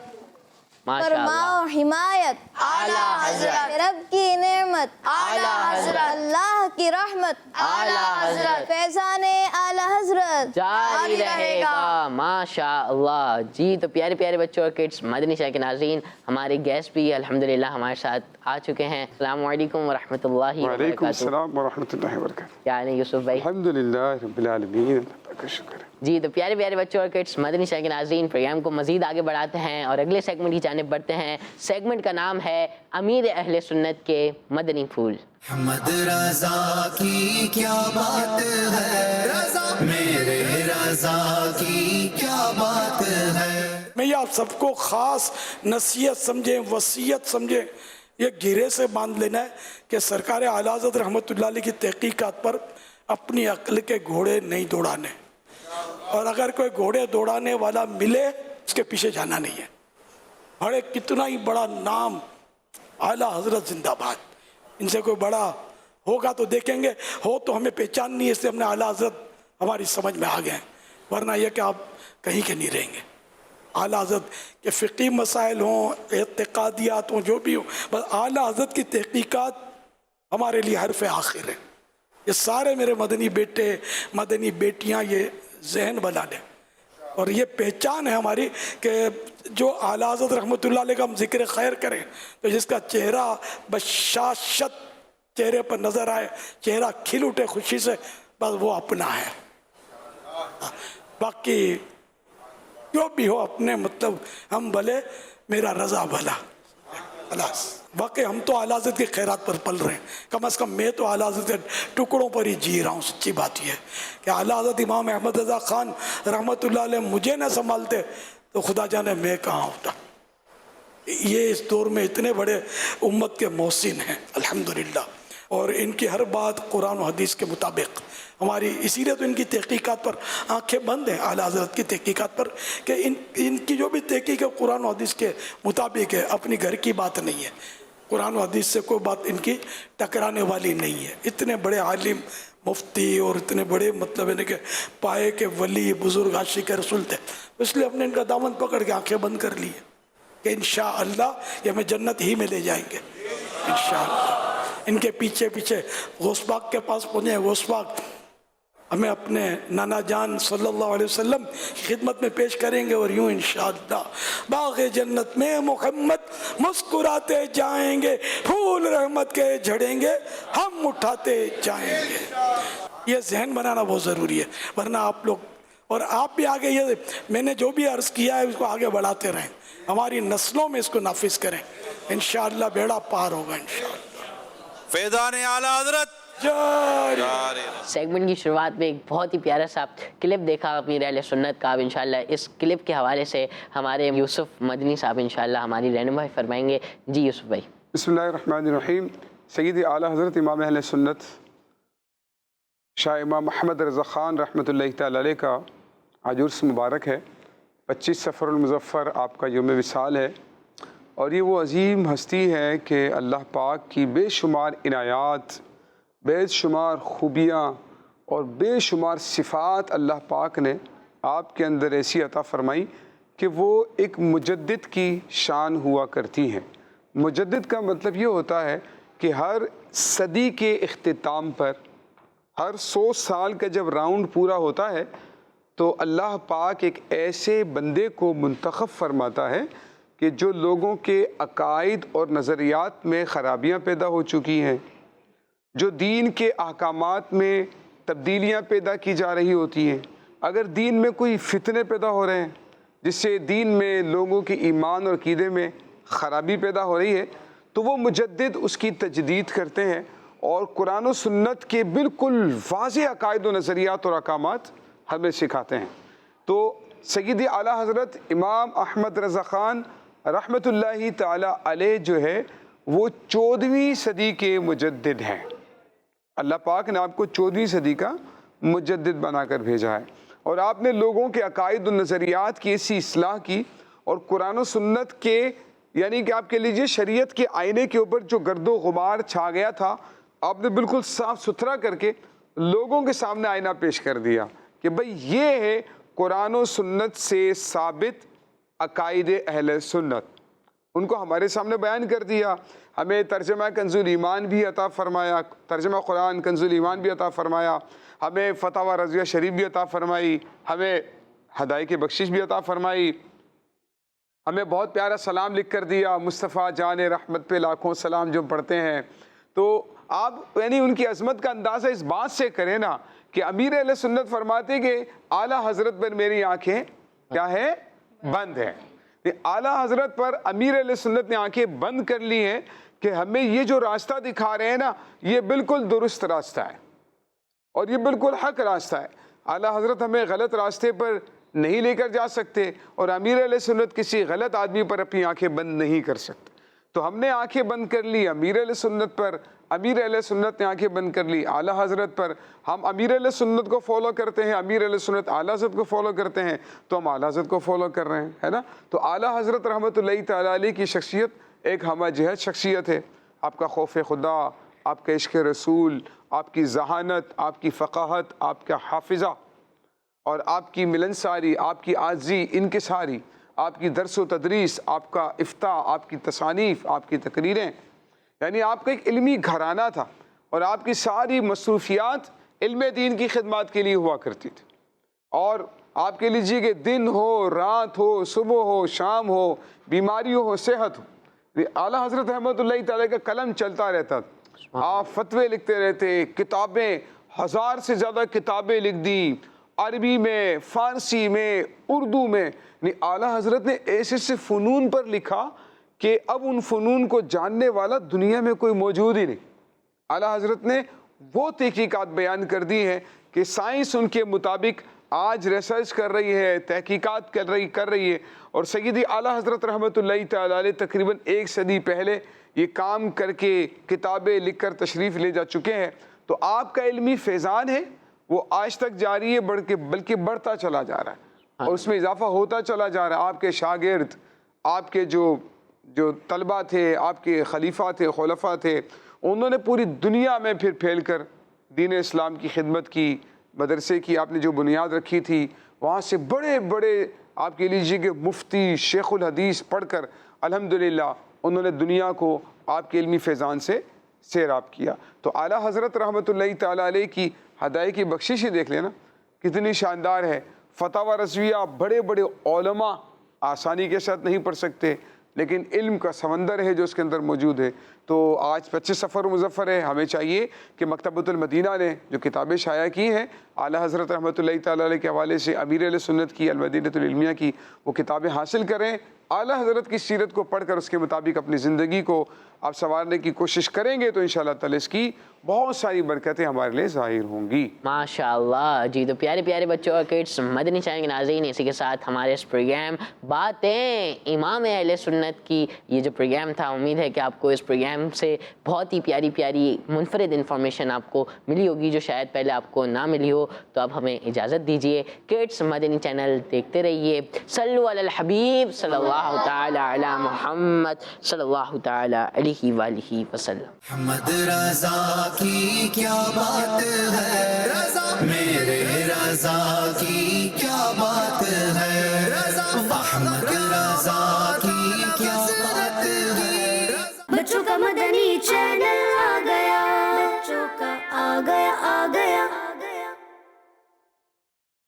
ماشاء اللہ، فرما و حمایت اعلیٰ حضرت، رب کی نعمت اعلیٰ حضرت، اللہ کی رحمت اعلیٰ حضرت، فیضان اعلیٰ حضرت جاری رہے گا. ماشاء اللہ. جی تو پیارے پیارے بچوں اور کڈس، مدنی چینل کے ناظرین، ہمارے گیسٹ بھی الحمدللہ ہمارے ساتھ آ چکے ہیں. السلام علیکم ورحمۃ اللہ وعلیکم وبرکاتہ. السلام ورحمۃ اللہ وبرکاتہ. کیا حال ہے یوسف بھائی؟ الحمدللہ رب العالمین، اللہ کا شکر ہے. جی تو پیارے پیارے بچوں اور کڈس، مدنی چینل کے ناظرین، پروگرام کو مزید آگے بڑھاتے ہیں اور اگلے سیگمنٹ کی جانب بڑھتے ہیں. سیگمنٹ کا نام ہے امیر اہل سنت کے مدنی پھول. احمد رضا کی کیا بات ہے، میرے رضا کی کیا بات ہے. میں یہ آپ سب کو خاص نصیحت سمجھیں، وصیت سمجھیں، یہ گرے سے باندھ لینا ہے کہ سرکار اعلیٰ حضرت رحمۃ اللہ علیہ کی تحقیقات پر اپنی عقل کے گھوڑے نہیں دوڑانے، اور اگر کوئی گھوڑے دوڑانے والا ملے اس کے پیچھے جانا نہیں ہے. بڑے کتنا ہی بڑا نام اعلیٰ حضرت زندہ باد، ان سے کوئی بڑا ہوگا تو دیکھیں گے، ہو تو ہمیں پہچان نہیں ہے، اس لیے ہم نے اعلیٰ حضرت ہماری سمجھ میں آ گئے ہیں، ورنہ یہ کہ آپ کہیں کے نہیں رہیں گے. اعلیٰ حضرت کے فقہی مسائل ہوں، اعتقادیات ہوں، جو بھی ہوں، بس اعلیٰ حضرت کی تحقیقات ہمارے لیے حرف آخر ہے. یہ سارے میرے مدنی بیٹے مدنی بیٹیاں یہ ذہن بنا لیں، اور یہ پہچان ہے ہماری کہ جو اعلیٰ حضرت رحمۃ اللہ علیہ کا ہم ذکر خیر کریں تو جس کا چہرہ بشاشت چہرے پر نظر آئے، چہرہ کھل اٹھے خوشی سے، بس وہ اپنا ہے. باقی جو بھی ہو اپنے مطلب ہم بھلے میرا رضا بھلا. خلاص واقعی ہم تو اعلیٰ حضرت کی خیرات پر پل رہے ہیں، کم از کم میں تو اعلیٰ حضرت کے ٹکڑوں پر ہی جی رہا ہوں. سچی بات یہ ہے کہ اعلیٰ حضرت امام احمد رضا خان رحمۃ اللہ علیہ مجھے نہ سنبھالتے تو خدا جانے میں کہاں ہوتا. یہ اس دور میں اتنے بڑے امت کے محسن ہیں الحمدللہ، اور ان کی ہر بات قرآن و حدیث کے مطابق ہماری، اسی لیے تو ان کی تحقیقات پر آنکھیں بند ہیں اعلیٰ حضرت کی تحقیقات پر، کہ ان کی جو بھی تحقیق ہے قرآن و حدیث کے مطابق ہے، اپنی گھر کی بات نہیں ہے. قرآن و حدیث سے کوئی بات ان کی ٹکرانے والی نہیں ہے. اتنے بڑے عالم مفتی اور اتنے بڑے مطلب ہے کہ پائے کے ولی بزرگ عاشق رسول تھے، اس لیے ہم نے ان کا دامن پکڑ کے آنکھیں بند کر لی کہ انشاءاللہ یہ ہمیں جنت ہی میں لے جائیں گے انشاءاللہ. ان کے پیچھے پیچھے غوث پاک کے پاس پہنچے. غوث پاک ہمیں اپنے نانا جان صلی اللہ علیہ وسلم کی خدمت میں پیش کریں گے، اور یوں انشاءاللہ باغ جنت میں محمد مسکراتے جائیں گے، پھول رحمت کے جھڑیں گے، ہم اٹھاتے جائیں گے. یہ ذہن بنانا بہت ضروری ہے، ورنہ آپ لوگ اور آپ بھی آگے یہ میں نے جو بھی عرض کیا ہے اس کو آگے بڑھاتے رہیں، ہماری نسلوں میں اس کو نافذ کریں، انشاءاللہ بیڑا پار ہوگا انشاءاللہ. فیضان اعلیٰ حضرت. سیگمنٹ کی شروعات میں ایک بہت ہی پیارا سا کلپ دیکھا امیر اہل سنت کا. اب انشاءاللہ اس کلپ کے حوالے سے ہمارے یوسف مدنی صاحب انشاءاللہ ہماری رہنمائی فرمائیں گے. جی یوسف بھائی. بسم اللہ الرحمن الرحیم. سید اعلیٰ حضرت امام اہل سنت شاہ امام محمد رضا خان رحمۃ اللہ تعالی علیہ کا آج عرس مبارک ہے. 25 صفر المظفر آپ کا یوم وصال ہے، اور یہ وہ عظیم ہستی ہے کہ اللہ پاک کی بے شمار عنایات، بے شمار خوبیاں اور بے شمار صفات اللہ پاک نے آپ کے اندر ایسی عطا فرمائی کہ وہ ایک مجدد کی شان ہوا کرتی ہیں. مجدد کا مطلب یہ ہوتا ہے کہ ہر صدی کے اختتام پر، ہر 100 سال کا جب راؤنڈ پورا ہوتا ہے تو اللہ پاک ایک ایسے بندے کو منتخب فرماتا ہے کہ جو لوگوں کے عقائد اور نظریات میں خرابیاں پیدا ہو چکی ہیں، جو دین کے احکامات میں تبدیلیاں پیدا کی جا رہی ہوتی ہیں، اگر دین میں کوئی فتنے پیدا ہو رہے ہیں جس سے دین میں لوگوں کے ایمان اور عقیدے میں خرابی پیدا ہو رہی ہے، تو وہ مجدد اس کی تجدید کرتے ہیں اور قرآن و سنت کے بالکل واضح عقائد و نظریات اور احکامات ہمیں سکھاتے ہیں. تو سید اعلیٰ حضرت امام احمد رضا خان رحمۃ اللہ تعالی علیہ جو ہے وہ 14ویں صدی کے مجدد ہیں. اللہ پاک نے آپ کو 14ویں صدی کا مجدد بنا کر بھیجا ہے، اور آپ نے لوگوں کے عقائد و نظریات کی ایسی اصلاح کی، اور قرآن و سنت کے یعنی کہ آپ کہہ لیجیے شریعت کے آئینے کے اوپر جو گرد و غبار چھا گیا تھا، آپ نے بالکل صاف ستھرا کر کے لوگوں کے سامنے آئینہ پیش کر دیا کہ بھئی یہ ہے قرآن و سنت سے ثابت عقائد اہل سنت، ان کو ہمارے سامنے بیان کر دیا۔ ہمیں ترجمہ کنز الایمان بھی عطا فرمایا، ترجمہ قرآن کنز الایمان بھی عطا فرمایا، ہمیں فتاوی رضویہ شریف بھی عطا فرمائی، ہمیں ہدایت کی بخشش بھی عطا فرمائی، ہمیں بہت پیارا سلام لکھ کر دیا، مصطفیٰ جان رحمت پہ لاکھوں سلام جو پڑھتے ہیں۔ تو آپ یعنی ان کی عظمت کا اندازہ اس بات سے کریں نا کہ امیر اہل سنت فرماتے کہ اعلیٰ حضرت پر میری آنکھیں کیا ہے؟ بند ہے۔ اعلیٰ حضرت پر امیر اہل سنت نے آنکھیں بند کر لی ہیں کہ ہمیں یہ جو راستہ دکھا رہے ہیں نا، یہ بالکل درست راستہ ہے اور یہ بالکل حق راستہ ہے۔ اعلیٰ حضرت ہمیں غلط راستے پر نہیں لے کر جا سکتے، اور امیر اہل سنت کسی غلط آدمی پر اپنی آنکھیں بند نہیں کر سکتے۔ تو ہم نے آنکھیں بند کر لی امیر اہل سنت پر، امیر اہل سنت نے آنکھیں بند کر لی اعلیٰ حضرت پر۔ ہم امیر اہل سنت کو فالو کرتے ہیں، امیر اہل سنت اعلیٰ حضرت کو فالو کرتے ہیں، تو ہم اعلیٰ حضرت کو فالو کر رہے ہیں، ہے نا۔ تو اعلیٰ حضرت رحمۃ اللہ تعالیٰ علیہ کی شخصیت ایک ہمہ جہت شخصیت ہے۔ آپ کا خوف خدا، آپ کا عشق رسول، آپ کی ذہانت، آپ کی فقاہت، آپ کا حافظہ، اور آپ کی ملنساری، آپ کی عاجزی، انکساری، آپ کی درس و تدریس، آپ کا افتاء، آپ کی تصانیف، آپ کی تقریریں، یعنی آپ کا ایک علمی گھرانہ تھا، اور آپ کی ساری مصروفیات علم دین کی خدمات کے لیے ہوا کرتی تھی۔ اور آپ کہہ لیجیے کہ دن ہو، رات ہو، صبح ہو، شام ہو، بیماری ہو، صحت ہو، اعلیٰ حضرت رحمۃ اللہ تعالیٰ کا قلم چلتا رہتا تھا۔ آپ فتوے لکھتے رہتے، کتابیں 1000 سے زیادہ کتابیں لکھ دی، عربی میں، فارسی میں، اردو میں۔ اعلیٰ حضرت نے ایسے سے فنون پر لکھا کہ اب ان فنون کو جاننے والا دنیا میں کوئی موجود ہی نہیں۔ اعلیٰ حضرت نے وہ تحقیقات بیان کر دی ہیں کہ سائنس ان کے مطابق آج ریسرچ کر رہی ہے، تحقیقات کر رہی ہے، اور سیدی اعلیٰ حضرت رحمۃ اللہ تعالیٰ علیہ تقریباً 1 صدی پہلے یہ کام کر کے کتابیں لکھ کر تشریف لے جا چکے ہیں۔ تو آپ کا علمی فیضان ہے وہ آج تک جاری ہے، بلکہ بڑھتا چلا جا رہا ہے، اور اس میں اضافہ ہوتا چلا جا رہا ہے۔ آپ کے شاگرد، آپ کے جو طلبہ تھے، آپ کے خلیفہ تھے، خلفاء تھے، انہوں نے پوری دنیا میں پھر پھیل کر دین اسلام کی خدمت کی، مدرسے کی آپ نے جو بنیاد رکھی تھی، وہاں سے بڑے بڑے آپ کہہ لیجیے کہ مفتی، شیخ الحدیث پڑھ کر الحمدللہ انہوں نے دنیا کو آپ کے علمی فیضان سے سیراب کیا۔ تو اعلیٰ حضرت رحمۃ اللہ تعالیٰ علیہ کی ہدایت کی بخشش ہی دیکھ لینا کتنی شاندار ہے۔ فتاوی رضویہ بڑے بڑے علماء آسانی کے ساتھ نہیں پڑھ سکتے، لیکن علم کا سمندر ہے جو اس کے اندر موجود ہے۔ تو آج 25 صفر مظفر ہے، ہمیں چاہیے کہ مکتبۃ المدینہ نے جو کتابیں شائع کی ہیں اعلیٰ حضرت رحمۃ اللہ تعالیٰ علیہ کے حوالے سے، امیر اہل سنت کی، المدینۃ العلمیہ کی، وہ کتابیں حاصل کریں، اعلیٰ حضرت کی سیرت کو پڑھ کر اس کے مطابق اپنی زندگی کو آپ سنوارنے کی کوشش کریں گے تو انشاءاللہ تعالی اس کی بہت ساری برکتیں ہمارے لیے ظاہر ہوں گی۔ ماشاءاللہ جی۔ تو پیارے پیارے بچوں اور کڈس، مدنی چینل کے ناظرین، اسی کے ساتھ ہمارے اس پروگرام باتیں امام اہل سنت کی یہ جو پروگرام تھا، امید ہے کہ آپ کو اس پروگرام سے بہت ہی پیاری پیاری منفرد انفارمیشن آپ کو ملی ہوگی جو شاید پہلے آپ کو نہ ملی ہو۔ تو اب ہمیں اجازت دیجیے، کڈس مدنی چینل دیکھتے رہیے۔ صلو علی الحبیب صلی اللہ تعالی علی محمد صلی اللہ تعالی علیہ وآلہ وسلم۔ محمد رضا کی کیا بات ہے، میرے رضا کی کیا